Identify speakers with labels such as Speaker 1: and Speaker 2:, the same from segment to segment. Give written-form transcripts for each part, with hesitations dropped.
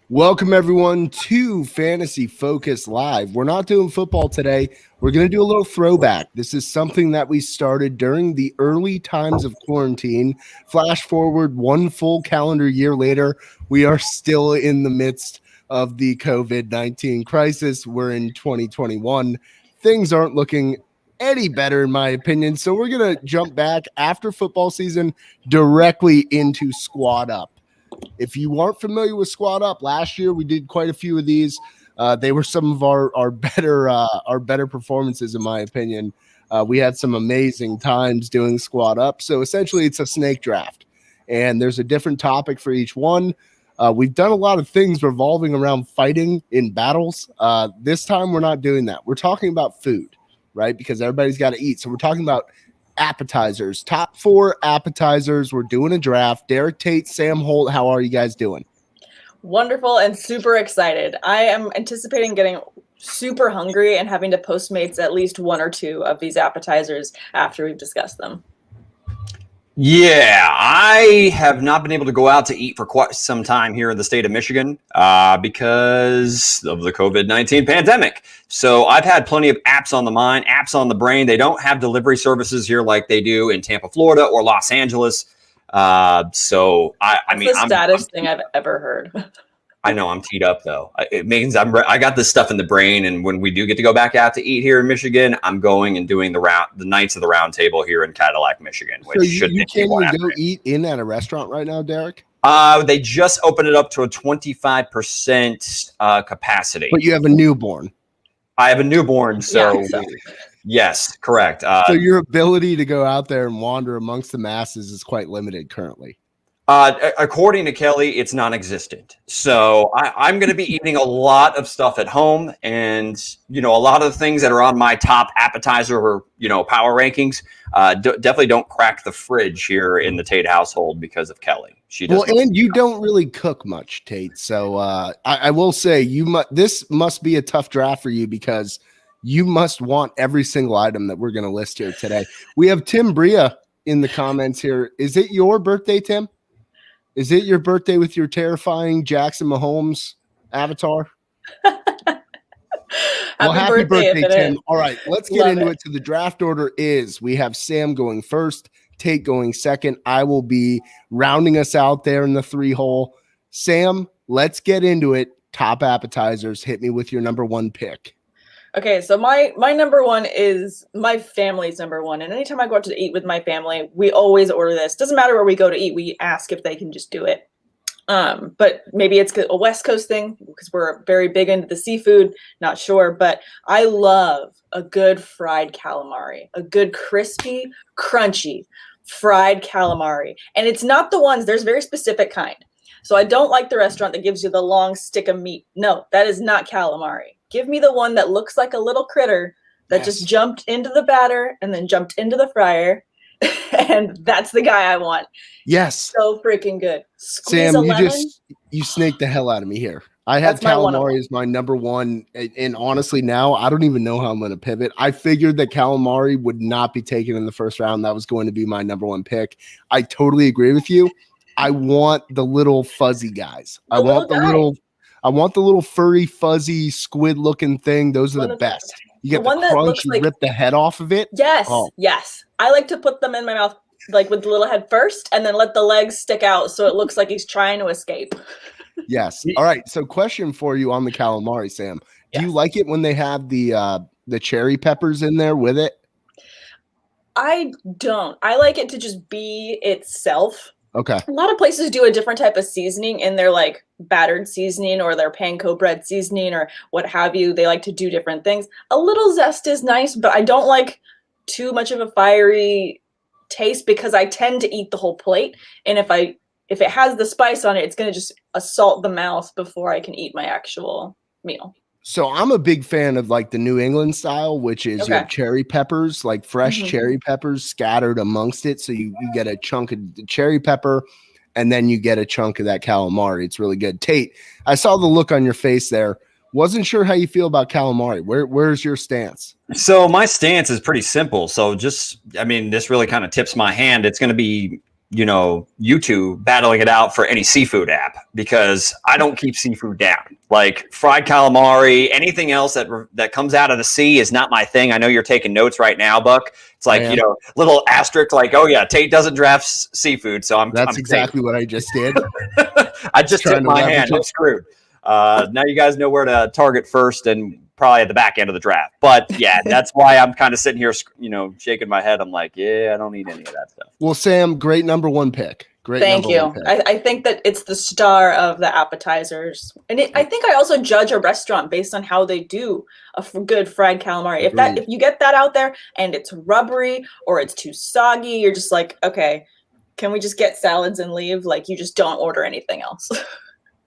Speaker 1: Welcome, everyone, to Fantasy Focus Live. We're not doing football today. We're going to do a little throwback. This is something that we started during the early times of quarantine. Flash forward one full calendar year later, we are still in the midst of the COVID-19 crisis. We're in 2021. Things aren't looking any better, in my opinion. So we're going to jump back after football season directly into Squad Up. If you aren't familiar with Squad Up, last year we did quite a few of these. They were some of our better performances, in my opinion. We had some amazing times doing Squad Up. So essentially, it's a snake draft, and there's a different topic for each one. We've done a lot of things revolving around fighting in battles. This time, we're not doing that. We're talking about food, right? Because everybody's got to eat. So we're talking about appetizers, top 4 appetizers. We're doing a draft. Derek, Tate, Sam Holt, how are you guys doing?
Speaker 2: Wonderful and super excited. I am anticipating getting super hungry and having to Postmates at least 1 or 2 of these appetizers after we've discussed them.
Speaker 3: Yeah, I have not been able to go out to eat for quite some time here in the state of Michigan because of the COVID-19 pandemic. So I've had plenty of apps on the mind, apps on the brain. They don't have delivery services here like they do in Tampa, Florida or Los Angeles. So I mean,
Speaker 2: the saddest thing I've ever heard.
Speaker 3: I know I'm teed up though. It means I got this stuff in the brain, and when we do get to go back out to eat here in Michigan, I'm going and doing the Knights of the Round Table here in Cadillac, Michigan. Which
Speaker 1: so you can't even go eat in at a restaurant right now, Derek?
Speaker 3: They just opened it up to a 25% capacity.
Speaker 1: But you have a newborn.
Speaker 3: I have a newborn, so yes, correct.
Speaker 1: So your ability to go out there and wander amongst the masses is quite limited currently.
Speaker 3: According to Kelly, it's non-existent. So I'm going to be eating a lot of stuff at home, and a lot of the things that are on my top appetizer or power rankings definitely don't crack the fridge here in the Tate household because of Kelly. She does.
Speaker 1: Well, and you don't really cook much, Tate. So I will say this must be a tough draft for you because you must want every single item that we're going to list here today. We have Tim Bria in the comments here. Is it your birthday, Tim? Is it your birthday with your terrifying Jackson Mahomes avatar? Well, happy birthday, Tim. All right, let's get into it. So the draft order is we have Sam going first, Tate going second. I will be rounding us out there in the 3-hole. Sam, let's get into it. Top appetizers. Hit me with your number 1 pick.
Speaker 2: Okay, so my number 1 is my family's number 1. And anytime I go out to eat with my family, we always order this. Doesn't matter where we go to eat. We ask if they can just do it. But maybe it's a West Coast thing because we're very big into the seafood. Not sure. But I love a good fried calamari, a good crispy, crunchy fried calamari. And it's not the ones, there's a very specific kind. So I don't like the restaurant that gives you the long stick of meat. No, that is not calamari. Give me the one that looks like a little critter that just jumped into the batter and then jumped into the fryer. And that's the guy I want.
Speaker 1: Yes.
Speaker 2: So freaking good.
Speaker 1: Squeeze Sam, you snaked the hell out of me here. I had calamari as my number 1. And honestly, now I don't even know how I'm going to pivot. I figured that calamari would not be taken in the first round. That was going to be my number 1 pick. I totally agree with you. I want the little fuzzy guys. I want the little furry, fuzzy, squid-looking thing. Those are the best. You get the crunch, you rip the head off of it.
Speaker 2: Yes, yes. I like to put them in my mouth like with the little head first and then let the legs stick out so it looks like he's trying to escape.
Speaker 1: Yes. All right. So question for you on the calamari, Sam. Do you like it when they have the cherry peppers in there with it?
Speaker 2: I don't. I like it to just be itself.
Speaker 1: Okay.
Speaker 2: A lot of places do a different type of seasoning in their like battered seasoning or their panko bread seasoning or what have you. They like to do different things. A little zest is nice, but I don't like too much of a fiery taste because I tend to eat the whole plate. And if it has the spice on it, it's going to just assault the mouth before I can eat my actual meal.
Speaker 1: So I'm a big fan of like the New England style, which is you have cherry peppers, like fresh cherry peppers scattered amongst it. So you get a chunk of the cherry pepper and then you get a chunk of that calamari. It's really good. Tate, I saw the look on your face there. Wasn't sure how you feel about calamari. Where's your stance?
Speaker 3: So my stance is pretty simple. So this really kind of tips my hand. It's going to be, you two battling it out for any seafood app because I don't keep seafood down. Like fried calamari, anything else that comes out of the sea is not my thing. I know you're taking notes right now, Buck. It's like, little asterisk like, oh yeah, Tate doesn't draft seafood. So I'm
Speaker 1: exactly what I just did.
Speaker 3: I just tipped my hand. I'm screwed. Now you guys know where to target first and probably at the back end of the draft. But yeah, that's why I'm kind of sitting here, shaking my head. I'm like, yeah, I don't need any of that stuff.
Speaker 1: Well, Sam, great number one pick.
Speaker 2: Thank you. I think that it's the star of the appetizers. And I think I also judge a restaurant based on how they do a good fried calamari. If you get that out there and it's rubbery or it's too soggy, you're just like, okay, can we just get salads and leave? Like you just don't order anything else.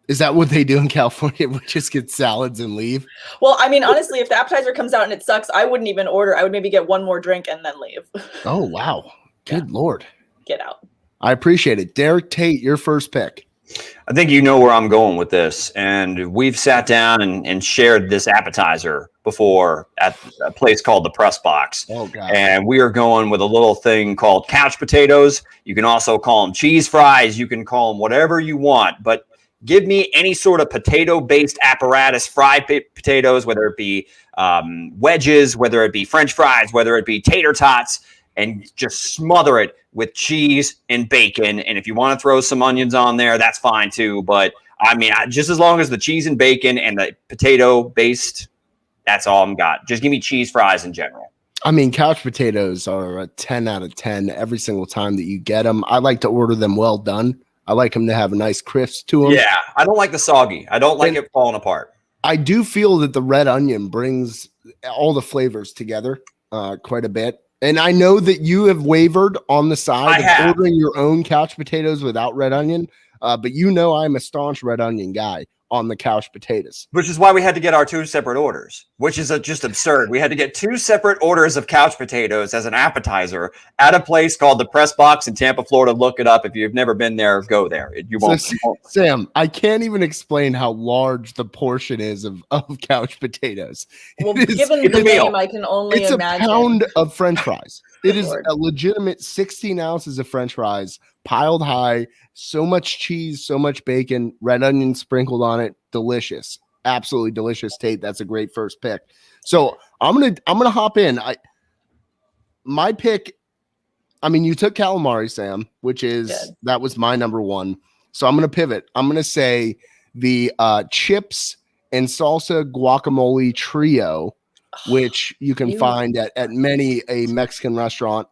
Speaker 1: Is that what they do in California? We just get salads and leave?
Speaker 2: Well, I mean, honestly, if the appetizer comes out and it sucks, I wouldn't even order. I would maybe get one more drink and then leave.
Speaker 1: Oh, wow. Good Lord.
Speaker 2: Get out.
Speaker 1: I appreciate it. Derek, Tate, your first pick.
Speaker 3: I think you know where I'm going with this. And we've sat down and shared this appetizer before at a place called the Press Box.
Speaker 1: Oh, God.
Speaker 3: And we are going with a little thing called couch potatoes. You can also call them cheese fries. You can call them whatever you want. But give me any sort of potato-based apparatus, fried potatoes, whether it be wedges, whether it be French fries, whether it be tater tots, and just smother it with cheese and bacon. And if you want to throw some onions on there, that's fine too. But I mean, just as long as the cheese and bacon and the potato-based, that's all I'm got. Just give me cheese fries in general.
Speaker 1: I mean, couch potatoes are a 10 out of 10 every single time that you get them. I like to order them well done. I like them to have a nice crisp to them.
Speaker 3: Yeah, I don't like the soggy. I don't like it falling apart.
Speaker 1: I do feel that the red onion brings all the flavors together quite a bit. And I know that you have wavered on the side of ordering your own couch potatoes without red onion, but I'm a staunch red onion guy on the couch potatoes.
Speaker 3: Which is why we had to get our two separate orders, which is just absurd. We had to get two separate orders of couch potatoes as an appetizer at a place called the Press Box in Tampa, Florida. Look it up. If you've never been there, go there. You won't.
Speaker 1: Sam, I can't even explain how large the portion is of couch potatoes.
Speaker 2: Well, given the name, I can only imagine.
Speaker 1: It's a pound of French fries. It is a legitimate 16 ounces of French fries piled high, so much cheese, so much bacon, red onion sprinkled on it. Delicious. Absolutely delicious. Tate, that's a great first pick. So I'm gonna hop in. My pick, I mean, you took calamari, Sam, that was my number one. So I'm gonna pivot. I'm gonna say the chips and salsa guacamole trio, which you can find at many a Mexican restaurant.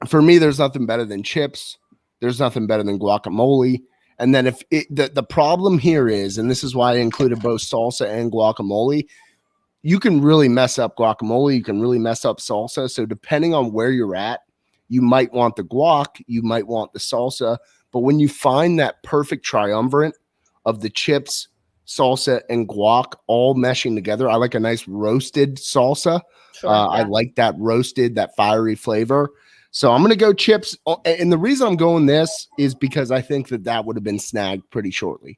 Speaker 1: For me, there's nothing better than chips. There's nothing better than guacamole. And then the problem here is, and this is why I included both salsa and guacamole, you can really mess up guacamole. You can really mess up salsa. So depending on where you're at, you might want the guac, you might want the salsa. But when you find that perfect triumvirate of the chips, salsa, and guac all meshing together, I like a nice roasted salsa. Sure, I like that roasted, that fiery flavor. So I'm going to go chips. And the reason I'm going this is because I think that would have been snagged pretty shortly.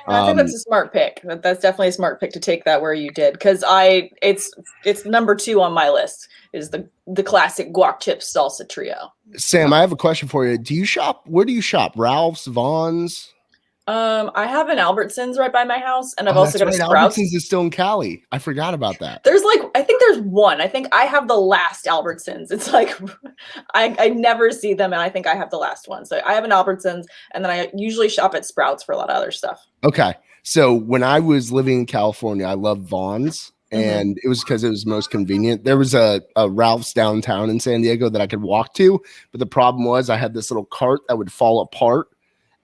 Speaker 2: I think that's a smart pick. That's definitely a smart pick to take that where you did. Because it's number 2 on my list is the classic guac chips salsa trio.
Speaker 1: Sam, I have a question for you. Where do you shop? Ralph's, Vaughn's?
Speaker 2: I have an Albertsons right by my house, and I've also got a Sprouts.
Speaker 1: Albertsons is still in Cali. I forgot about that.
Speaker 2: I think there's one. I think I have the last Albertsons. It's like I never see them, and I think I have the last one. So I have an Albertsons, and then I usually shop at Sprouts for a lot of other stuff.
Speaker 1: Okay. So when I was living in California, I loved Vaughn's, and it was because it was most convenient. There was a Ralph's downtown in San Diego that I could walk to, but the problem was I had this little cart that would fall apart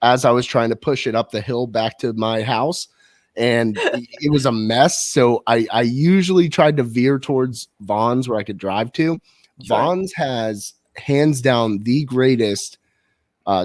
Speaker 1: as I was trying to push it up the hill back to my house, and it was a mess. So I usually tried to veer towards Vaughn's where I could drive to. Vaughn's has hands down the greatest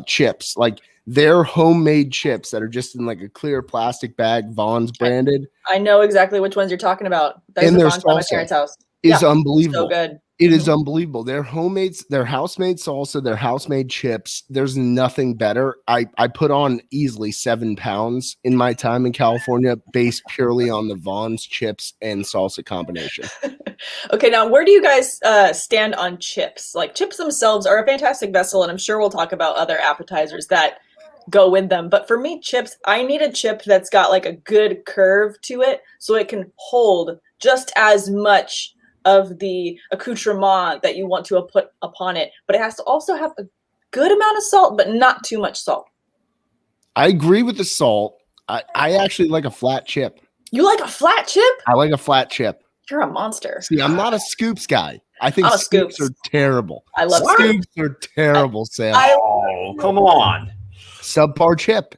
Speaker 1: chips. Like Their homemade chips that are just in like a clear plastic bag, Vaughn's branded.
Speaker 2: I know exactly which ones you're talking about.
Speaker 1: And their
Speaker 2: Vaughn's at my parents' house.
Speaker 1: Is unbelievable.
Speaker 2: So good.
Speaker 1: It is unbelievable. Their homemade, their house-made salsa, their house-made chips. There's nothing better. I put on easily 7 pounds in my time in California based purely on the Vaughn's chips and salsa combination.
Speaker 2: Okay, now where do you guys stand on chips? Like chips themselves are a fantastic vessel, and I'm sure we'll talk about other appetizers that go with them. But for me, chips, I need a chip that's got like a good curve to it so it can hold just as much of the accoutrement that you want to put upon it, but it has to also have a good amount of salt, but not too much salt.
Speaker 1: I agree with the salt. I actually like a flat chip.
Speaker 2: You like a flat chip?
Speaker 1: I like a flat chip.
Speaker 2: You're a monster.
Speaker 1: See, I'm not a scoops guy. I think
Speaker 2: scoops
Speaker 1: are terrible.
Speaker 2: I love
Speaker 1: scoops. Are terrible, Sam.
Speaker 3: Oh, come on.
Speaker 1: Subpar chip.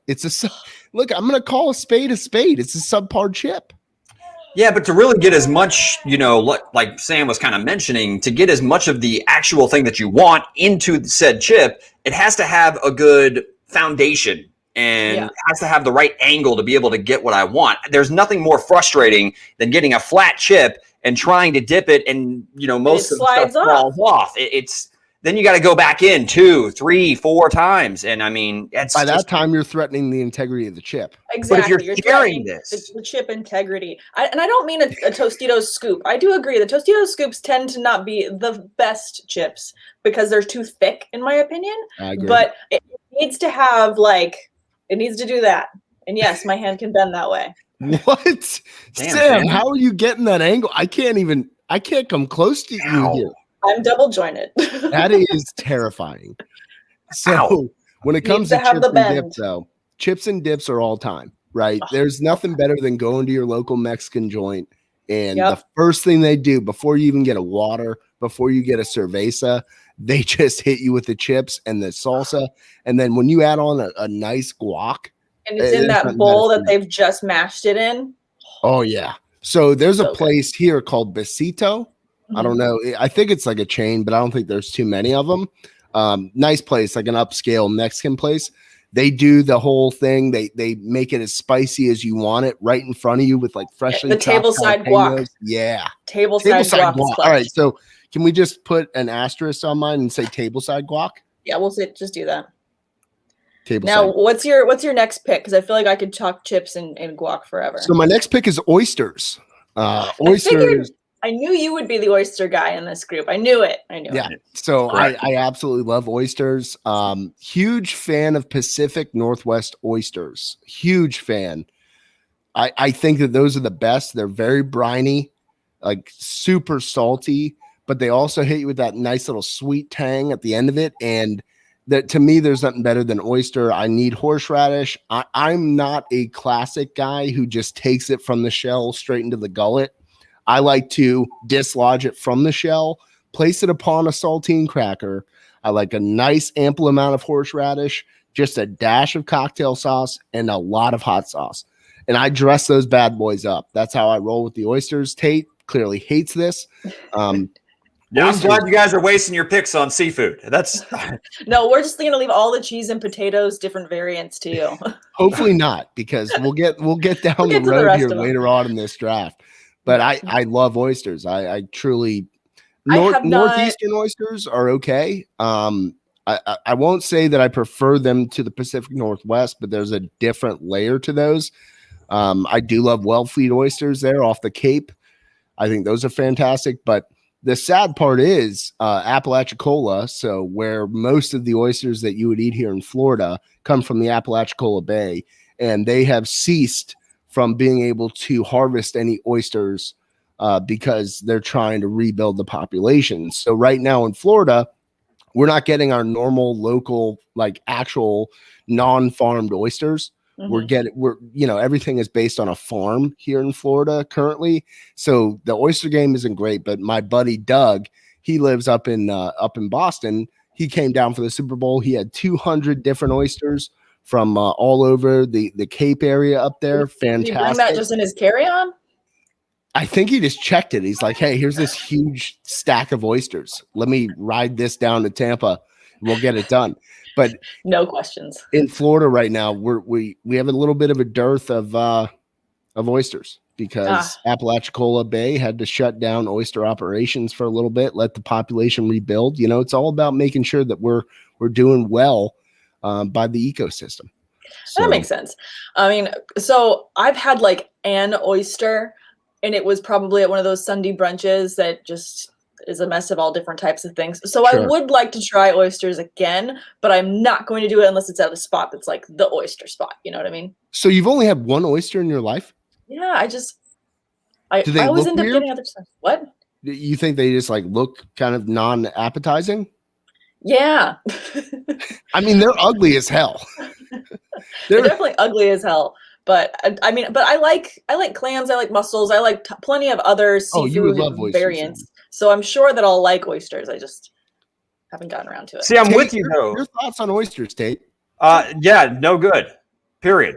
Speaker 1: Look, I'm going to call a spade a spade. It's a subpar chip.
Speaker 3: Yeah, but to really get as much, like Sam was kind of mentioning, to get as much of the actual thing that you want into said chip, it has to have a good foundation and has to have the right angle to be able to get what I want. There's nothing more frustrating than getting a flat chip and trying to dip it, and most of the stuff falls off. Then you got to go back in 2, 3, 4 times. And I mean,
Speaker 1: by that time you're threatening the integrity of the chip.
Speaker 2: Exactly.
Speaker 3: But if you're sharing this,
Speaker 2: the chip integrity. And I don't mean a Tostitos scoop. I do agree. The Tostitos scoops tend to not be the best chips because they're too thick, in my opinion.
Speaker 1: I agree.
Speaker 2: But it needs to have it needs to do that. And yes, my hand can bend that way.
Speaker 1: What?
Speaker 3: Damn,
Speaker 1: Sam, how are you getting that angle? I can't come close to you here.
Speaker 2: I'm double jointed.
Speaker 1: That is terrifying. So when it comes to chips and dips, though, chips and dips are all time, right? There's nothing better than going to your local Mexican joint, and the first thing they do before you even get a water, before you get a cerveza, they just hit you with the chips and the salsa. And then when you add on a nice guac,
Speaker 2: and it's in that bowl that they've just mashed it in.
Speaker 1: Oh, yeah. So there's a place here called Besito. I don't know. I think it's like a chain, but I don't think there's too many of them. Nice place, like an upscale Mexican place. They do the whole thing. They make it as spicy as you want it right in front of you with like freshly
Speaker 2: chopped tableside guac.
Speaker 1: Yeah.
Speaker 2: Tableside guac.
Speaker 1: All right. So can we just put an asterisk on mine and say tableside guac?
Speaker 2: Yeah, we'll just do that.
Speaker 1: Tableside.
Speaker 2: Now, what's your next pick? Because I feel like I could talk chips and guac forever.
Speaker 1: So my next pick is oysters. Oysters.
Speaker 2: I knew you would be the oyster guy in this group. I knew it.
Speaker 1: Yeah. So I absolutely love oysters. Huge fan of Pacific Northwest oysters. Huge fan. I think that those are the best. They're very briny, like super salty, but they also hit you with that nice little sweet tang at the end of it. And that to me, there's nothing better than oyster. I need horseradish. I'm not a classic guy who just takes it from the shell straight into the gullet. I like to dislodge it from the shell, place it upon a saltine cracker. I like a nice ample amount of horseradish, just a dash of cocktail sauce, and a lot of hot sauce. And I dress those bad boys up. That's how I roll with the oysters. Tate clearly hates this.
Speaker 3: I'm glad you guys are wasting your picks on seafood. That's
Speaker 2: no, we're just going to leave all the cheese and potatoes, different variants to you.
Speaker 1: Hopefully not, because we'll get down the road here later on in this draft. But I love oysters. I truly northeastern oysters are okay. I won't say that I prefer them to the Pacific Northwest, but there's a different layer to those. I do love Wellfleet oysters there off the Cape. I think those are fantastic. But the sad part is Apalachicola. So where most of the oysters that you would eat here in Florida come from the Apalachicola Bay, and they have ceased from being able to harvest any oysters because they're trying to rebuild the population. So right now in Florida, we're not getting our normal local, like actual non-farmed oysters. Mm-hmm. Everything is based on a farm here in Florida currently. So the oyster game isn't great, but my buddy Doug, he lives up in Boston. He came down for the Super Bowl. He had 200 different oysters from all over the Cape area up there. Fantastic. Did he bring
Speaker 2: that just in his carry-on?
Speaker 1: I think he just checked it. He's like, hey, here's this huge stack of oysters. Let me ride this down to Tampa. we'll get it done. But
Speaker 2: no questions.
Speaker 1: In Florida right now, we have a little bit of a dearth of oysters because Apalachicola Bay had to shut down oyster operations for a little bit, let the population rebuild. You know, it's all about making sure that we're doing well by the ecosystem. So,
Speaker 2: that makes sense. I mean, so I've had like an oyster, and it was probably at one of those Sunday brunches that just is a mess of all different types of things. So
Speaker 1: Sure.
Speaker 2: I would like to try oysters again, but I'm not going to do it unless it's at a spot that's like the oyster spot. You know what I mean?
Speaker 1: So you've only had one oyster in your life?
Speaker 2: Yeah, I
Speaker 1: Do they
Speaker 2: always
Speaker 1: look
Speaker 2: end up
Speaker 1: weird?
Speaker 2: getting other stuff. What?
Speaker 1: You think they just like look kind of non-appetizing?
Speaker 2: Yeah.
Speaker 1: I mean, they're ugly as hell.
Speaker 2: They're definitely ugly as hell. But I mean, but I like clams. I like mussels. I like plenty of other
Speaker 1: you would
Speaker 2: seafood
Speaker 1: love oysters,
Speaker 2: variants. So I'm sure that I'll like oysters. I just haven't gotten around to it.
Speaker 3: See, I'm
Speaker 1: Tate,
Speaker 3: with you though.
Speaker 1: Your thoughts on oysters, Tate?
Speaker 3: Yeah, no good. Period.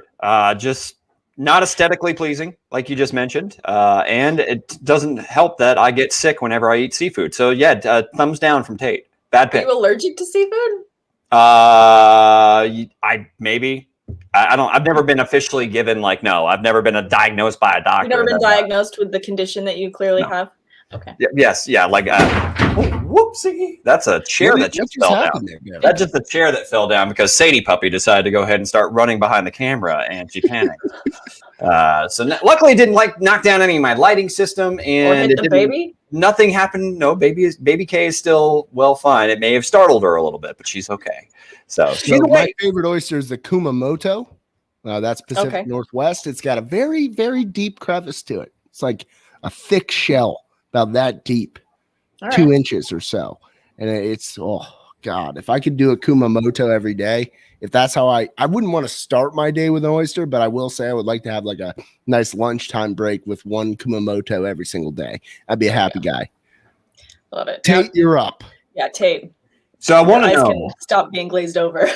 Speaker 3: Just not aesthetically pleasing, like you just mentioned, and it doesn't help that I get sick whenever I eat seafood. So yeah, thumbs down from Tate. Bad
Speaker 2: Are
Speaker 3: pick.
Speaker 2: you allergic to seafood?
Speaker 3: I maybe. I don't. I've never been officially given no. I've never been diagnosed by a doctor.
Speaker 2: You've never been diagnosed with the condition that you clearly have. Okay.
Speaker 3: Yes. Yeah. Whoopsie! That's a chair that just fell down. That's just a chair that fell down because Sadie Puppy decided to go ahead and start running behind the camera, and she panicked. Luckily, it didn't knock down any of my lighting system, and
Speaker 2: or hit the baby.
Speaker 3: Nothing happened. No, baby K is still fine. It may have startled her a little bit, but she's okay. So
Speaker 1: my favorite oyster is the Kumamoto. That's Pacific Northwest. It's got a very, very deep crevice to it. It's like a thick shell, about that deep, 2 inches or so. And it's, oh God, if I could do a Kumamoto every day, if that's how I wouldn't want to start my day with an oyster, but I will say I would like to have like a nice lunchtime break with one Kumamoto every single day. I'd be a happy guy.
Speaker 2: Love it.
Speaker 1: Tate, you're up.
Speaker 2: Yeah, Tate.
Speaker 3: So I want to know.
Speaker 2: Can stop being glazed over.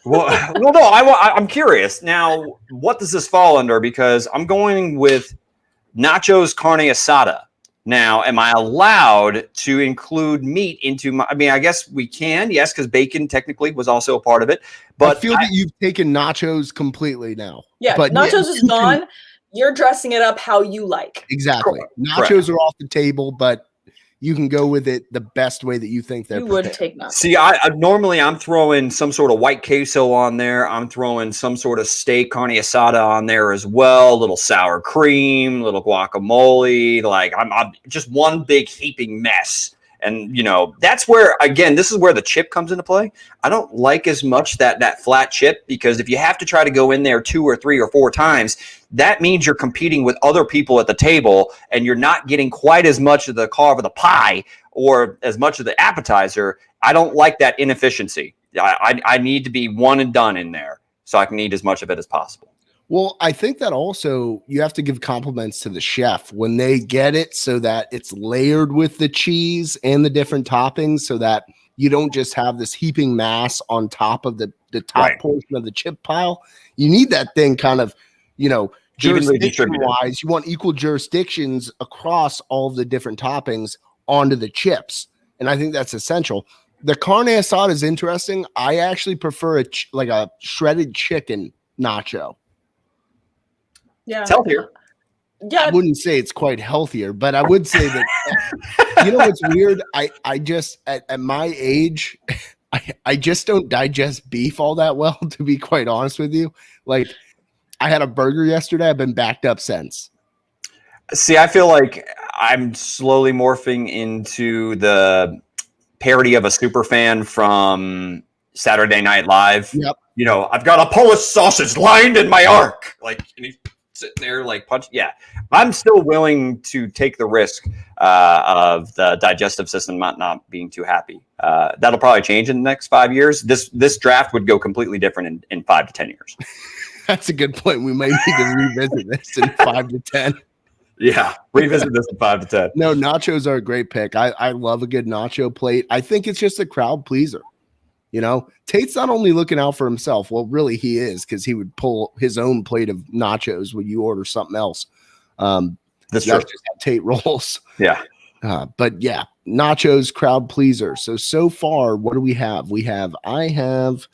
Speaker 3: No. I'm curious now. What does this fall under? Because I'm going with nachos carne asada. Now, am I allowed to include meat into my? I mean, I guess we can. Yes, because bacon technically was also a part of it. But
Speaker 1: I feel that you've taken nachos completely now.
Speaker 2: Yeah,
Speaker 1: but
Speaker 2: nachos is gone. You're dressing it up how you like.
Speaker 1: Exactly. Nachos are off the table, but you can go with it the best way that you think they're
Speaker 2: would take nachos.
Speaker 3: See, normally I'm throwing some sort of white queso on there. I'm throwing some sort of steak carne asada on there as well. A little sour cream, little guacamole. I'm just one big heaping mess. And that's where, again, this is where the chip comes into play. I don't like as much that flat chip, because if you have to try to go in there 2 or 3 or 4 times, that means you're competing with other people at the table, and you're not getting quite as much of the carve of the pie or as much of the appetizer. I don't like that inefficiency. I need to be one and done in there, so I can eat as much of it as possible.
Speaker 1: Well, I think that also you have to give compliments to the chef when they get it so that it's layered with the cheese and the different toppings, so that you don't just have this heaping mass on top of the top portion of the chip pile. You need that thing kind of, jurisdiction-wise. You want equal jurisdictions across all the different toppings onto the chips. And I think that's essential. The carne asada is interesting. I actually prefer a shredded chicken nacho.
Speaker 2: Yeah.
Speaker 3: It's healthier.
Speaker 2: Yeah.
Speaker 1: I wouldn't say it's quite healthier, but I would say that, what's weird? I just, at my age, I just don't digest beef all that well, to be quite honest with you. Like, I had a burger yesterday. I've been backed up since.
Speaker 3: See, I feel like I'm slowly morphing into the parody of a super fan from Saturday Night Live.
Speaker 1: Yep.
Speaker 3: I've got a Polish sausage lined in my arc. And he's sitting there punching. Yeah. I'm still willing to take the risk of the digestive system not being too happy. That'll probably change in the next 5 years. This draft would go completely different in 5 to 10 years.
Speaker 1: That's a good point. We might need to revisit this in 5 to 10.
Speaker 3: Yeah, revisit this in 5 to 10.
Speaker 1: No, nachos are a great pick. I love a good nacho plate. I think it's just a crowd pleaser. Tate's not only looking out for himself. Well, really he is, because he would pull his own plate of nachos when you order something else. That's just how Tate rolls.
Speaker 3: Yeah.
Speaker 1: But yeah, nachos crowd pleaser. So far, what do we have? I have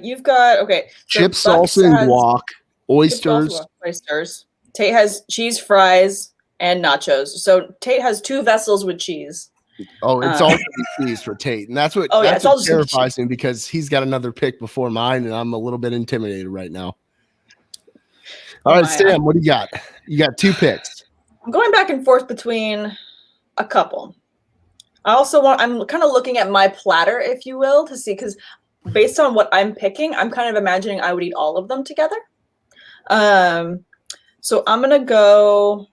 Speaker 2: you've got
Speaker 1: chip
Speaker 2: so Bucks
Speaker 1: salsa and
Speaker 2: has
Speaker 1: guac,
Speaker 2: chip
Speaker 1: oysters.
Speaker 2: salsa, oysters. Tate has cheese fries and nachos. So Tate has 2 vessels with cheese.
Speaker 1: Oh, it's all cheese for Tate, and that's what terrifies me because he's got another pick before mine, and I'm a little bit intimidated right now. All right, Sam, what do you got? You got 2 picks.
Speaker 2: I'm going back and forth between a couple. I'm kind of looking at my platter, if you will, to see, because based on what I'm picking, I'm kind of imagining I would eat all of them together. So I'm gonna go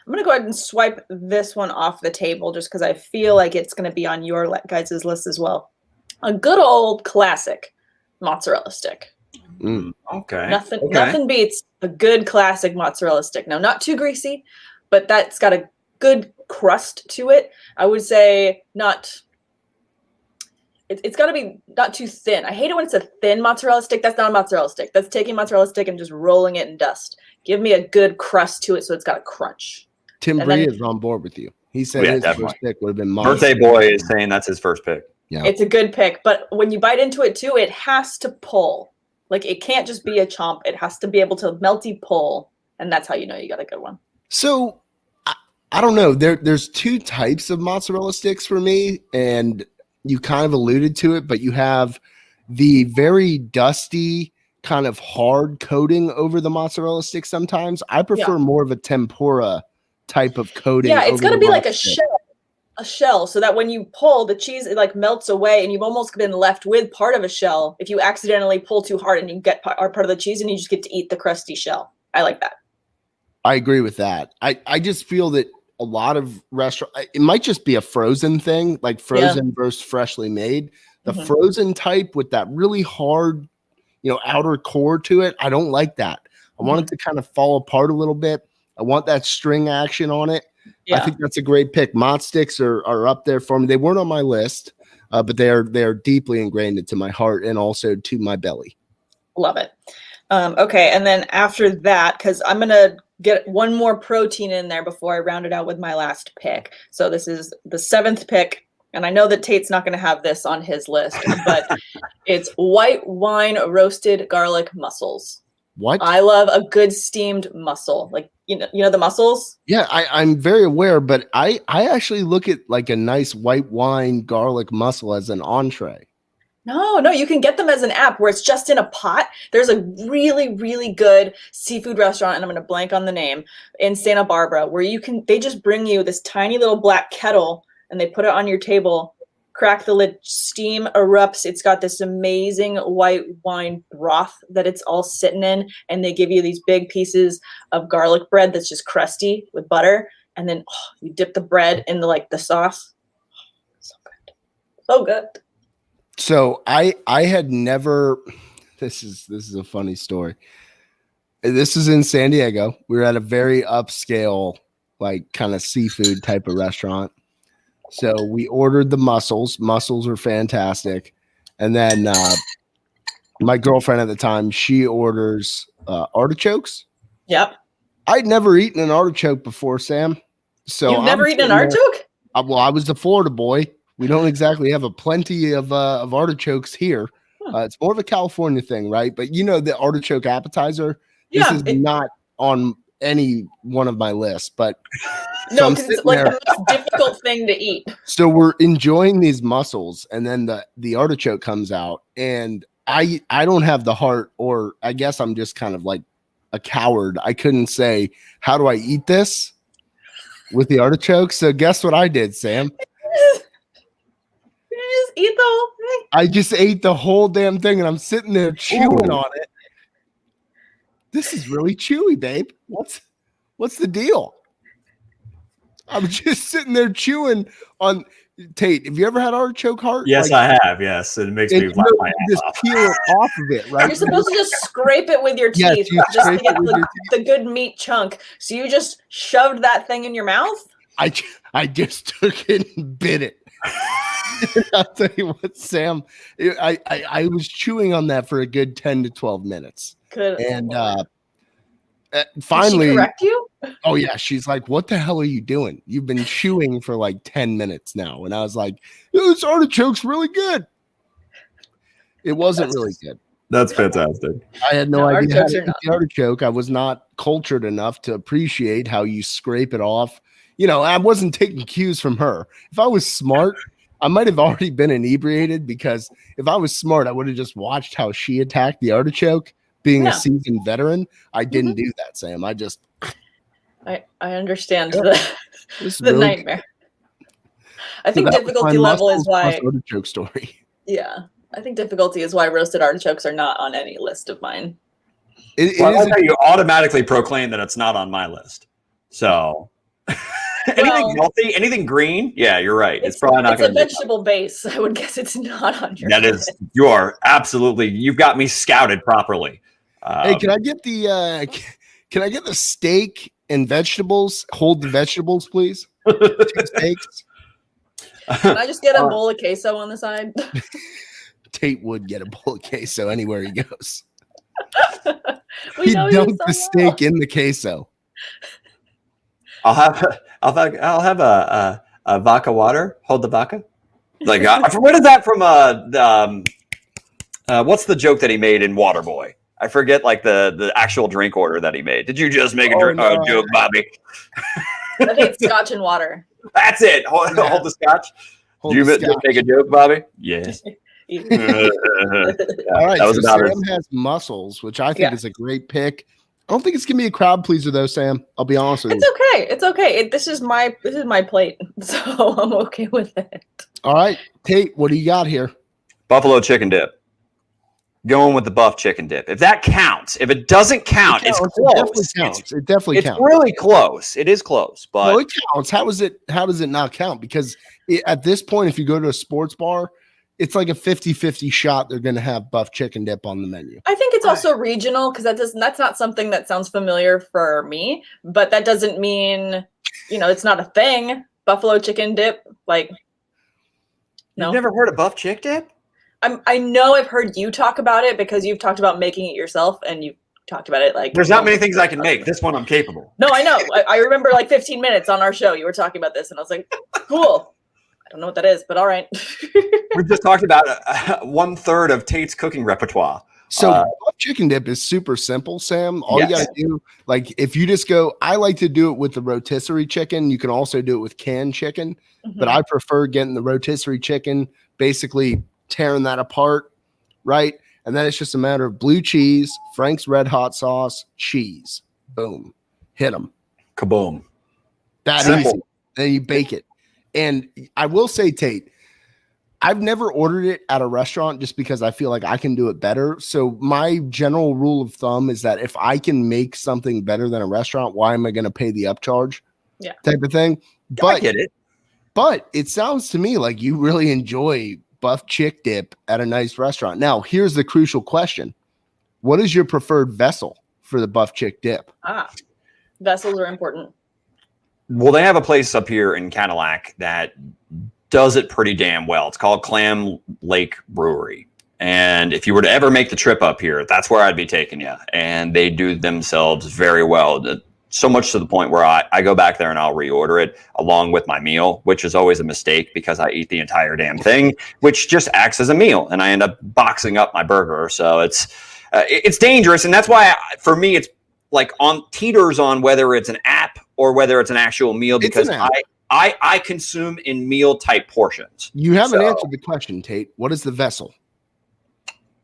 Speaker 2: ahead and swipe this one off the table just because I feel like it's gonna be on your guys' list as well. A good old classic mozzarella stick.
Speaker 3: Okay.
Speaker 2: Nothing beats a good classic mozzarella stick. Now, not too greasy, but that's got a good crust to it. I would say it's got to be not too thin. I hate it when it's a thin mozzarella stick. That's not a mozzarella stick. That's taking mozzarella stick and just rolling it in dust. Give me a good crust to it so it's got a crunch.
Speaker 1: Tim Bree is on board with you. He said his first pick would have been mine.
Speaker 3: Birthday boy is saying that's his first pick.
Speaker 2: Yeah. It's a good pick, but when you bite into it too, it has to pull. Like, it can't just be a chomp. It has to be able to melty pull, and that's how you know you got a good one.
Speaker 1: So, I don't know. There's 2 types of mozzarella sticks for me, and you kind of alluded to it, but you have the very dusty, kind of hard coating over the mozzarella stick sometimes. I prefer more of a tempura type of coating.
Speaker 2: Yeah, it's going to be like a shell, so that when you pull, the cheese, it like melts away, and you've almost been left with part of a shell if you accidentally pull too hard and you get part of the cheese and you just get to eat the crusty shell. I like that.
Speaker 1: I agree with that. I just feel that a lot of restaurants, it might just be a frozen thing, like frozen versus freshly made. The frozen type with that really hard, outer core to it, I don't like that. I want it to kind of fall apart a little bit. I want that string action on it. Yeah. I think that's a great pick. Mott sticks are up there for me. They weren't on my list, but they are deeply ingrained into my heart and also to my belly.
Speaker 2: Love it. Okay, and then after that, because I'm going to get one more protein in there before I round it out with my last pick. So this is the 7th pick, and I know that Tate's not going to have this on his list, but it's white wine roasted garlic mussels.
Speaker 1: What?
Speaker 2: I love a good steamed mussel. Like, you know the mussels?
Speaker 1: Yeah, I'm very aware, but I actually look at like a nice white wine garlic mussel as an entree.
Speaker 2: No, you can get them as an app where it's just in a pot. There's a really, really good seafood restaurant, and I'm going to blank on the name, in Santa Barbara, where they just bring you this tiny little black kettle and they put it on your table, crack the lid, steam erupts. It's got this amazing white wine broth that it's all sitting in, and they give you these big pieces of garlic bread that's just crusty with butter, and then you dip the bread in the sauce. So good. So good.
Speaker 1: So I had never, this is a funny story. This is in San Diego. We were at a very upscale, like kind of seafood type of restaurant. So we ordered the mussels. Mussels are fantastic. And then my girlfriend at the time, she orders artichokes.
Speaker 2: Yep.
Speaker 1: I'd never eaten an artichoke before, Sam. So
Speaker 2: you've never eaten an artichoke?
Speaker 1: Well, I was a Florida boy. We don't exactly have a plenty of artichokes here. It's more of a California thing, right? But the artichoke appetizer, this is not on any one of my lists. But
Speaker 2: no, because it's like the most difficult thing to eat.
Speaker 1: So we're enjoying these mussels, and then the artichoke comes out, and I don't have the heart, or I guess I'm just kind of like a coward. I couldn't say, how do I eat this with the artichoke? So guess what I did, Sam?
Speaker 2: Just eat the whole thing.
Speaker 1: I just ate the whole damn thing, and I'm sitting there chewing on it. This is really chewy, babe. What's the deal? I'm just sitting there chewing on. Tate, have you ever had artichoke heart?
Speaker 3: Yes, I have. Yes, it makes me laugh my ass
Speaker 1: just
Speaker 3: off.
Speaker 1: peel it off of it, right?
Speaker 2: You're supposed to just scrape it with your teeth, just to get the good meat chunk. So you just shoved that thing in your mouth?
Speaker 1: I just took it and bit it. I'll tell you what, Sam, I was chewing on that for a good 10 to 12 minutes.
Speaker 2: Good.
Speaker 1: And Finally,
Speaker 2: did she correct you?
Speaker 1: Oh yeah, she's like, "What the hell are you doing? You've been chewing for like 10 minutes now." And I was like, "This artichoke's really good." It wasn't really good.
Speaker 3: That's fantastic.
Speaker 1: I had no idea how
Speaker 2: artichokes
Speaker 1: to
Speaker 2: are
Speaker 1: eat
Speaker 2: not.
Speaker 1: the artichoke. I was not cultured enough to appreciate how you scrape it off. I wasn't taking cues from her. If I was smart, I might have already been inebriated, because if I was smart, I would have just watched how she attacked the artichoke. Being a seasoned veteran, I didn't do that, Sam. I just...
Speaker 2: I understand
Speaker 1: the
Speaker 2: really nightmare. I think difficulty level is why
Speaker 1: artichoke story.
Speaker 2: Yeah, I think difficulty is why roasted artichokes are not on any list of mine.
Speaker 3: I like how you automatically proclaim that it's not on my list. So anything healthy, anything green, yeah, you're right. It's probably not going to be a
Speaker 2: vegetable base. I would guess it's not on your
Speaker 3: list. That is, you are absolutely. You've got me scouted properly.
Speaker 1: Hey, can I get the steak and vegetables? Hold the vegetables, please. 2 steaks.
Speaker 2: Can I just get a bowl of queso on the side?
Speaker 1: Tate would get a bowl of queso anywhere he goes.
Speaker 2: He
Speaker 1: dunked the steak in the queso.
Speaker 3: I'll have a vodka water. Hold the vodka. Like, what is that from? What's the joke that he made in Waterboy? I forget, like the actual drink order that he made. Did you just make a joke, Bobby?
Speaker 2: I think it's scotch and water.
Speaker 3: That's it. Hold the scotch. Did you make a joke, Bobby? Yes.
Speaker 1: All right. So Sam has mussels, which I think is a great pick. I don't think it's gonna be a crowd pleaser though, Sam. I'll be honest with you.
Speaker 2: It's okay. This is my plate, so I'm okay with it.
Speaker 1: All right, Tate, what do you got here?
Speaker 3: Buffalo chicken dip. Going with the buff chicken dip. If that counts. If it doesn't count, it's close.
Speaker 1: It definitely counts.
Speaker 3: It's really close. It is close, but
Speaker 1: it counts. How does it not count? Because at this point, if you go to a sports bar, it's like a 50-50 shot they're going to have buff chicken dip on the menu.
Speaker 2: I think it's also regional, because that's not something that sounds familiar for me, but that doesn't mean, it's not a thing. Buffalo chicken dip, like, no.
Speaker 3: You've never heard of buff chick dip?
Speaker 2: I know I've heard you talk about it, because you've talked about making it yourself, and you talked about it like...
Speaker 3: There's not many things I can make. This one I'm capable.
Speaker 2: No, I know. I remember like 15 minutes on our show, you were talking about this, and I was like, cool. I don't know what that is, but all right.
Speaker 3: We just talked about 1/3 of Tate's cooking repertoire.
Speaker 1: So buff chicken dip is super simple, Sam. All you got to do, like, if you just go, I like to do it with the rotisserie chicken. You can also do it with canned chicken, but I prefer getting the rotisserie chicken, basically tearing that apart, right? And then it's just a matter of blue cheese, Frank's Red Hot sauce, cheese. Boom. Hit them.
Speaker 3: Kaboom.
Speaker 1: That easy. Then you bake it. And I will say, Tate, I've never ordered it at a restaurant just because I feel like I can do it better. So my general rule of thumb is that if I can make something better than a restaurant, why am I going to pay the upcharge? Yeah. Type of thing. But
Speaker 3: I get it.
Speaker 1: But it sounds to me like you really enjoy buff chick dip at a nice restaurant. Now, here's the crucial question. What is your preferred vessel for the buff chick dip?
Speaker 2: Vessels are important.
Speaker 3: Well, they have a place up here in Cadillac that does it pretty damn well. It's called Clam Lake Brewery. And if you were to ever make the trip up here, that's where I'd be taking you. And they do themselves very well. So much to the point where I go back there and I'll reorder it along with my meal, which is always a mistake because I eat the entire damn thing, which just acts as a meal. And I end up boxing up my burger. So it's dangerous. And that's why, for me, it's like teeters on whether it's an app or whether it's an actual meal, because I consume in meal type portions.
Speaker 1: You haven't answered the question, Tate. What is the vessel?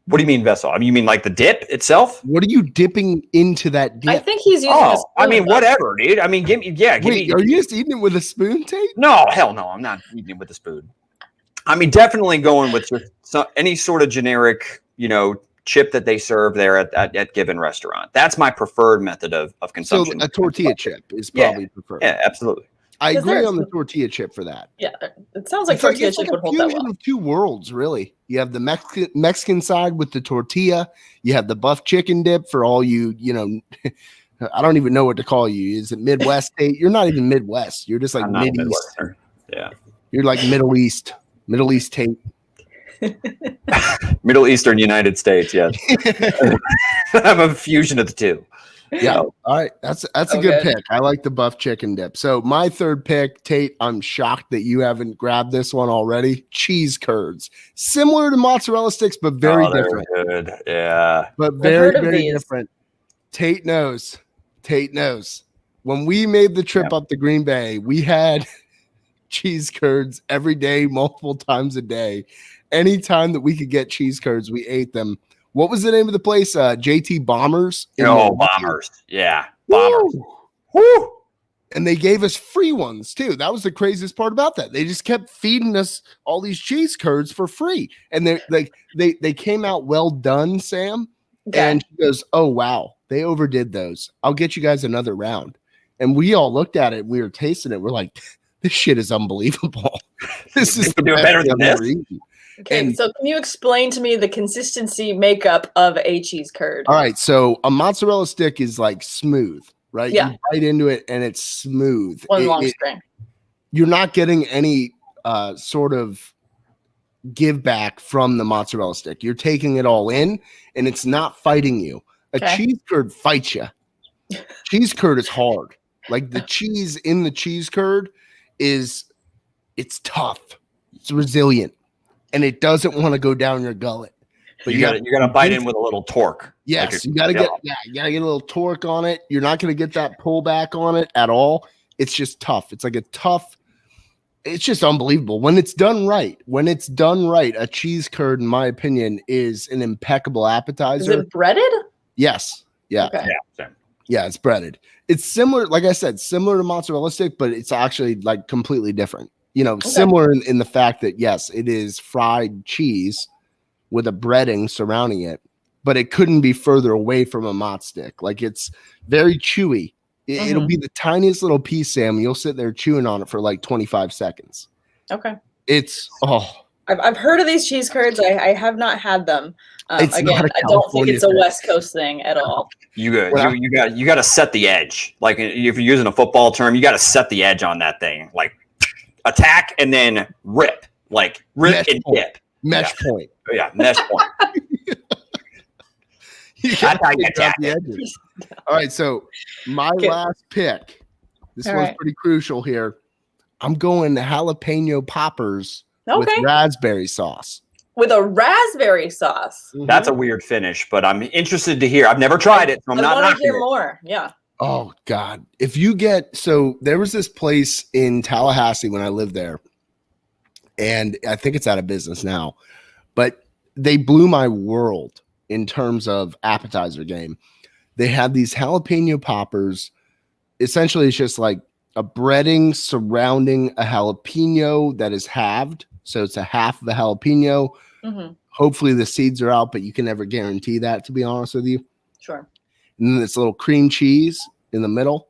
Speaker 3: What do you mean vessel? I mean, you mean like the dip itself?
Speaker 1: What are you dipping into that dip?
Speaker 2: I think he's using a spoon.
Speaker 3: I mean, whatever, dude. I mean, give me.
Speaker 1: Are you just eating it with a spoon, Tate?
Speaker 3: No, hell no. I'm not eating it with a spoon. I mean, definitely going with any sort of generic, chip that they serve there at given restaurant. That's my preferred method of consumption.
Speaker 1: So a tortilla chip is probably preferred.
Speaker 3: Yeah, absolutely.
Speaker 1: I agree on the tortilla chip for that.
Speaker 2: Yeah, it sounds like tortilla chip would hold that well.
Speaker 1: Of two worlds, really. You have the Mexican side with the tortilla. You have the buff chicken dip for all you, I don't even know what to call you. Is it Midwest Tate? You're not even Midwest. You're just like Mid-East.
Speaker 3: Yeah.
Speaker 1: You're like Middle East Tate.
Speaker 3: Middle Eastern United States, yes. I'm a fusion of the two.
Speaker 1: Yeah. All right. That's a good pick. I like the buff chicken dip. So my third pick, Tate, I'm shocked that you haven't grabbed this one already. Cheese curds. Similar to mozzarella sticks, but very different.
Speaker 3: Good. Yeah.
Speaker 1: But very, very different. Tate knows. When we made the trip up to Green Bay, we had cheese curds every day, multiple times a day. Anytime that we could get cheese curds, we ate them. What was the name of the place? JT Bombers.
Speaker 3: Bombers. Yeah. Bombers.
Speaker 1: Woo! And they gave us free ones too. That was the craziest part about that. They just kept feeding us all these cheese curds for free. And they came out well done, Sam. Okay. And she goes, "Oh wow, they overdid those. I'll get you guys another round." And we all looked at it. We were tasting it. We're like, "This shit is unbelievable. This is the best
Speaker 3: better than this."
Speaker 2: Okay, and so can you explain to me the consistency makeup of a cheese curd?
Speaker 1: All right, so a mozzarella stick is like smooth, right?
Speaker 2: Yeah.
Speaker 1: You bite into it and it's smooth.
Speaker 2: One long string.
Speaker 1: You're not getting any sort of give back from the mozzarella stick. You're taking it all in and it's not fighting you. A cheese curd fights you. Cheese curd is hard. Like the cheese in the cheese curd it's tough. It's resilient. And it doesn't want to go down your gullet.
Speaker 3: But you got to bite in with a little torque.
Speaker 1: Yes, like you got to get a little torque on it. You're not going to get that pullback on it at all. It's just tough. It's like it's just unbelievable when it's done right. A cheese curd, in my opinion, is an impeccable appetizer.
Speaker 2: Is it breaded?
Speaker 1: Yes. Yeah.
Speaker 2: Okay.
Speaker 1: Yeah, it's breaded. It's similar, like I said, similar to mozzarella stick, but it's actually like completely different. Similar in the fact that, yes, it is fried cheese with a breading surrounding it, but it couldn't be further away from a mozz stick. Like it's very chewy. It'll be the tiniest little piece, Sam. You'll sit there chewing on it for like 25 seconds.
Speaker 2: Okay.
Speaker 1: I've
Speaker 2: heard of these cheese curds. I have not had them. Again, I don't think it's a West Coast thing at all.
Speaker 3: You got to set the edge. Like if you're using a football term, you got to set the edge on that thing. Like attack and then rip, like rip mesh and dip.
Speaker 1: Mesh point.
Speaker 3: Yeah, mesh point. That's how you attack the
Speaker 1: edges. All right, so my last pick. This one's pretty crucial here. I'm going to jalapeno poppers with raspberry sauce.
Speaker 2: With a raspberry sauce.
Speaker 3: That's a weird finish, but I'm interested to hear. I've never tried it, so I'm not knocking it. I want to hear
Speaker 2: more. Yeah.
Speaker 1: Oh God. There was this place in Tallahassee when I lived there, and I think it's out of business now, but they blew my world in terms of appetizer game. They had these jalapeno poppers. Essentially, it's just like a breading surrounding a jalapeno that is halved. So it's a half of a jalapeno. Mm-hmm. Hopefully the seeds are out, but you can never guarantee that, to be honest with you.
Speaker 2: Sure.
Speaker 1: And then this little cream cheese in the middle.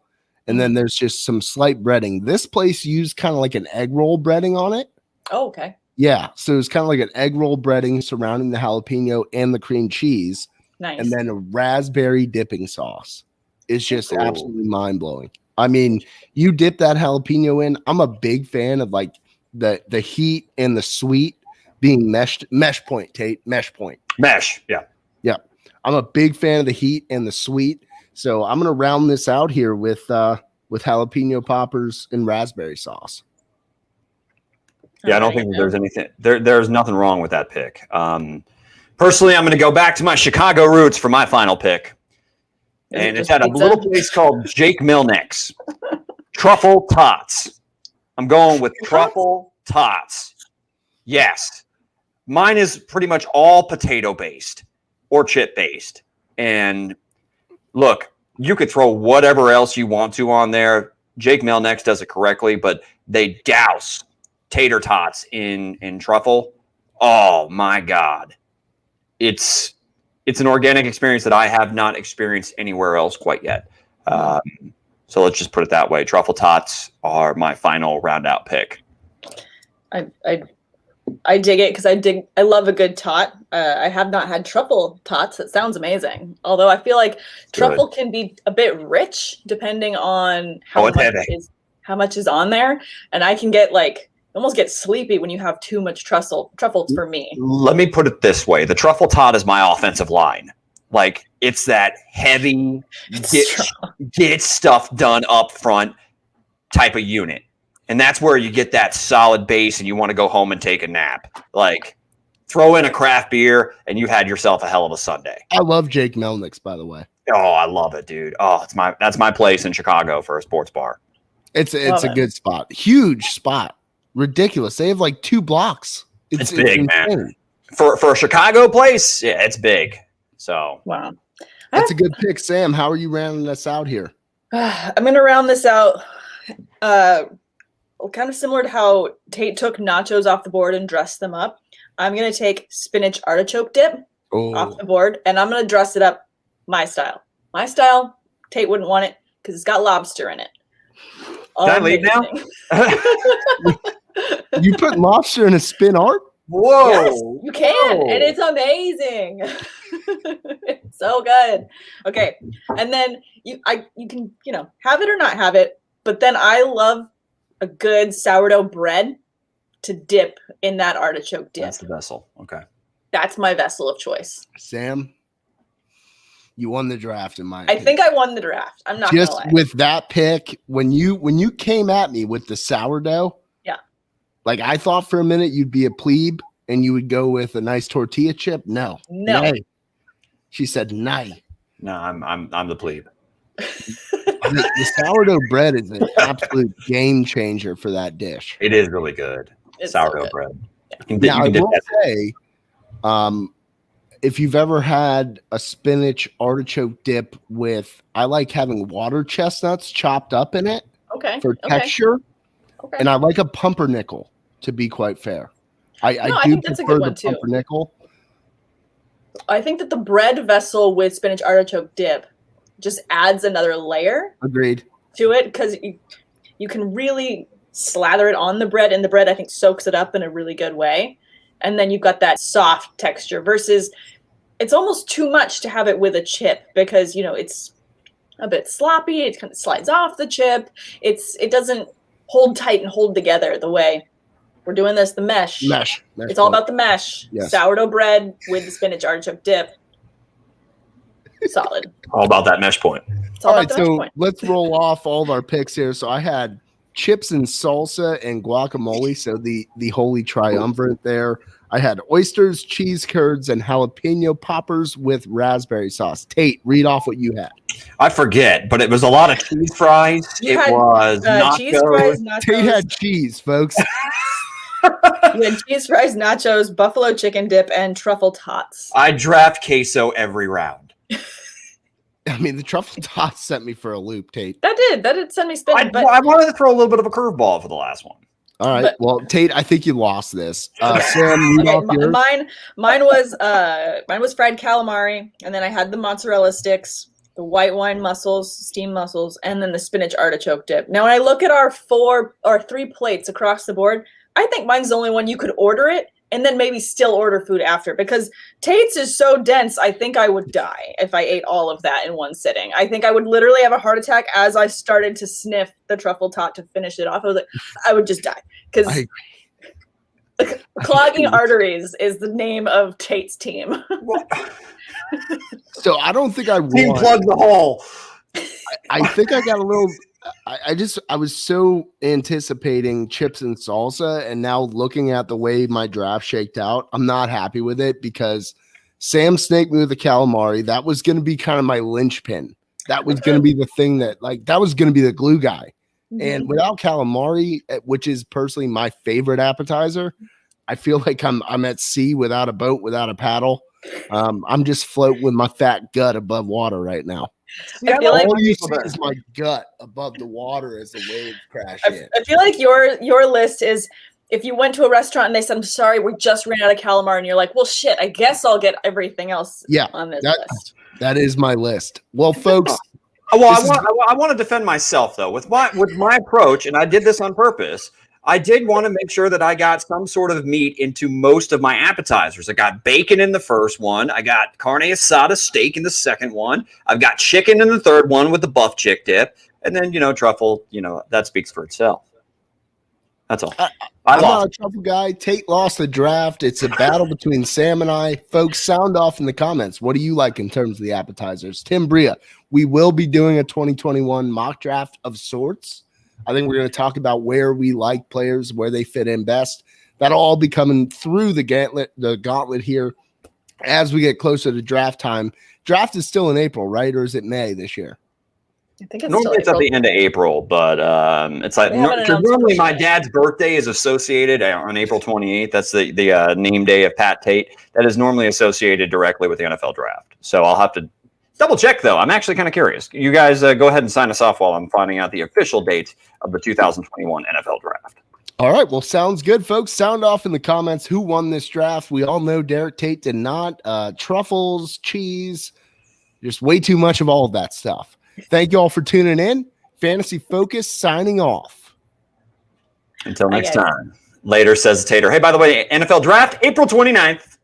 Speaker 1: And then there's just some slight breading. This place used kind of like an egg roll breading on it.
Speaker 2: Oh, okay.
Speaker 1: Yeah. So it's kind of like an egg roll breading surrounding the jalapeno and the cream cheese.
Speaker 2: Nice.
Speaker 1: And then a raspberry dipping sauce. It's just absolutely mind-blowing. I mean, you dip that jalapeno in. I'm a big fan of like the heat and the sweet being mesh point, Tate. Mesh point.
Speaker 3: Mesh. Yeah.
Speaker 1: Yeah. I'm a big fan of the heat and the sweet. So I'm going to round this out here with jalapeno poppers and raspberry sauce.
Speaker 3: Yeah, I don't think there's anything there's nothing wrong with that pick. Personally, I'm going to go back to my Chicago roots for my final pick. And it's at a little place called Jake Milnick's. Truffle Tots. I'm going with Truffle Tots. Yes. Mine is pretty much all potato based or chip based. And look, you could throw whatever else you want to on there. Jake Milnick's does it correctly, but they douse tater tots in truffle. Oh my God. It's an organic experience that I have not experienced anywhere else quite yet. So let's just put it that way. Truffle tots are my final round out pick.
Speaker 2: I dig it because I love a good tot. I have not had truffle tots. It sounds amazing. Although I feel like truffle can be a bit rich depending on how much is on there. And I can get almost get sleepy when you have too much truffle for me.
Speaker 3: Let me put it this way. The truffle tot is my offensive line. Like It's that heavy,
Speaker 2: It's
Speaker 3: get stuff done up front type of unit. And that's where you get that solid base and you want to go home and take a nap. Like, throw in a craft beer and you had yourself a hell of a Sunday.
Speaker 1: I love Jake Melnick's, by the way.
Speaker 3: Oh, I love it, dude. Oh, that's my place in Chicago for a sports bar.
Speaker 1: It's a good spot. Huge spot. Ridiculous. They have like 2 blocks.
Speaker 3: It's big, man. For a Chicago place, yeah, it's big. So
Speaker 2: wow.
Speaker 1: That's a good pick, Sam. How are you rounding us out here?
Speaker 2: I'm going to round this out kind of similar to how Tate took nachos off the board and dressed them up. I'm going to take spinach artichoke dip off the board, and I'm going to dress it up my style. My style, Tate wouldn't want it because it's got lobster in it.
Speaker 3: Can I leave now?
Speaker 1: You put lobster in a spin art?
Speaker 3: Whoa.
Speaker 2: Yes, you can, and it's amazing. It's so good. Okay, and then you can have it or not have it, but then I love a good sourdough bread to dip in that artichoke dip.
Speaker 3: That's the vessel. Okay.
Speaker 2: That's my vessel of choice.
Speaker 1: Sam, you won the draft in my opinion.
Speaker 2: I think I won the draft. I'm not
Speaker 1: just
Speaker 2: gonna lie.
Speaker 1: with that pick. When you came at me with the sourdough,
Speaker 2: yeah,
Speaker 1: like I thought for a minute you'd be a plebe and you would go with a nice tortilla chip. No. Nay. She said nay.
Speaker 3: No, I'm the plebe.
Speaker 1: The sourdough bread is an absolute game changer for that dish.
Speaker 3: It is really good.
Speaker 2: It's
Speaker 3: Sourdough
Speaker 2: so good.
Speaker 3: bread.
Speaker 1: Now, I will say, if you've ever had a spinach artichoke dip with, I like having water chestnuts chopped up in it for texture.
Speaker 2: Okay.
Speaker 1: And I like a pumpernickel, to be quite fair. I do
Speaker 2: think that's a good
Speaker 1: prefer
Speaker 2: one
Speaker 1: the
Speaker 2: too.
Speaker 1: pumpernickel.
Speaker 2: I think that the bread vessel with spinach artichoke dip just adds another layer
Speaker 1: Agreed.
Speaker 2: to it because you can really slather it on the bread, and the bread I think soaks it up in a really good way. And then you've got that soft texture versus it's almost too much to have it with a chip because it's a bit sloppy. It kind of slides off the chip. It doesn't hold tight and hold together the way we're doing this. The mesh. It's all about the mesh.
Speaker 1: Yes.
Speaker 2: Sourdough bread with the spinach artichoke dip. Solid.
Speaker 3: All about that mesh point.
Speaker 2: It's all
Speaker 1: All
Speaker 2: about
Speaker 1: right,
Speaker 2: the mesh
Speaker 1: so
Speaker 2: point.
Speaker 1: let's roll off all of our picks here. So I had chips and salsa and guacamole, so the holy triumvirate there. I had oysters, cheese curds, and jalapeno poppers with raspberry sauce. Tate, read off what you had.
Speaker 3: I forget, but it was a lot of cheese fries.
Speaker 2: You
Speaker 3: it
Speaker 2: had,
Speaker 3: was
Speaker 2: cheese
Speaker 3: nachos.
Speaker 2: fries, nachos.
Speaker 1: Tate had cheese, folks.
Speaker 2: You had cheese fries, nachos, buffalo chicken dip, and truffle tots.
Speaker 3: I draft queso every round.
Speaker 1: I mean, the Truffle Tots sent me for a loop, Tate.
Speaker 2: That did send me spinning. But
Speaker 3: I wanted to throw a little bit of a curveball for the last one.
Speaker 1: All right. Well, Tate, I think you lost this. Sam, read off yours.
Speaker 2: mine was fried calamari, and then I had the mozzarella sticks, the white wine mussels, steamed mussels, and then the spinach artichoke dip. Now, when I look at our 3 plates across the board, I think mine's the only one you could order it and then maybe still order food after, because Tate's is so dense, I think I would die if I ate all of that in one sitting. I think I would literally have a heart attack as I started to sniff the truffle tot to finish it off. I was like, I would just die because clogging arteries is the name of Tate's team.
Speaker 1: So I don't think I won.
Speaker 3: Team plug the hole.
Speaker 1: I think I got a little. I was so anticipating chips and salsa, and now looking at the way my draft shaked out, I'm not happy with it because Sam snaked me with the calamari. That was going to be kind of my linchpin. That was going to be the thing that was going to be the glue guy. And without calamari, which is personally my favorite appetizer, I feel like I'm at sea without a boat, without a paddle. I'm just floating with my fat gut above water right now.
Speaker 2: I feel like
Speaker 1: all you see is my gut above the water as the waves crash in.
Speaker 2: I feel like your list is if you went to a restaurant and they said, I'm sorry, we just ran out of calamari, and you're like, well, shit, I guess I'll get everything else on this list.
Speaker 1: That is my list. Well, folks.
Speaker 3: Well, I want to defend myself, though. With my approach, and I did this on purpose, I did want to make sure that I got some sort of meat into most of my appetizers. I got bacon in the first one. I got carne asada steak in the second one. I've got chicken in the third one with the buff chick dip. And then, truffle, that speaks for itself. That's all.
Speaker 1: I'm not a truffle guy. Tate lost the draft. It's a battle between Sam and I. Folks, sound off in the comments. What do you like in terms of the appetizers? Tim Bria, we will be doing a 2021 mock draft of sorts. I think we're going to talk about where we like players, where they fit in best. That'll all be coming through the gauntlet here as we get closer to draft time. Draft is still in April, right? Or is it May this year?
Speaker 2: I think it's
Speaker 3: normally it's at the end of April, but it's like normally my dad's birthday is associated on April 28th. That's the name day of Pat Tate. That is normally associated directly with the NFL draft. So I'll have to double check, though. I'm actually kind of curious. You guys go ahead and sign us off while I'm finding out the official date of the 2021 NFL draft.
Speaker 1: All right. Well, sounds good, folks. Sound off in the comments who won this draft. We all know Derek Tate did not. Truffles, cheese, just way too much of all of that stuff. Thank you all for tuning in. Fantasy Focus signing off.
Speaker 3: Until next time. Later, says Tater. Hey, by the way, NFL draft, April 29th.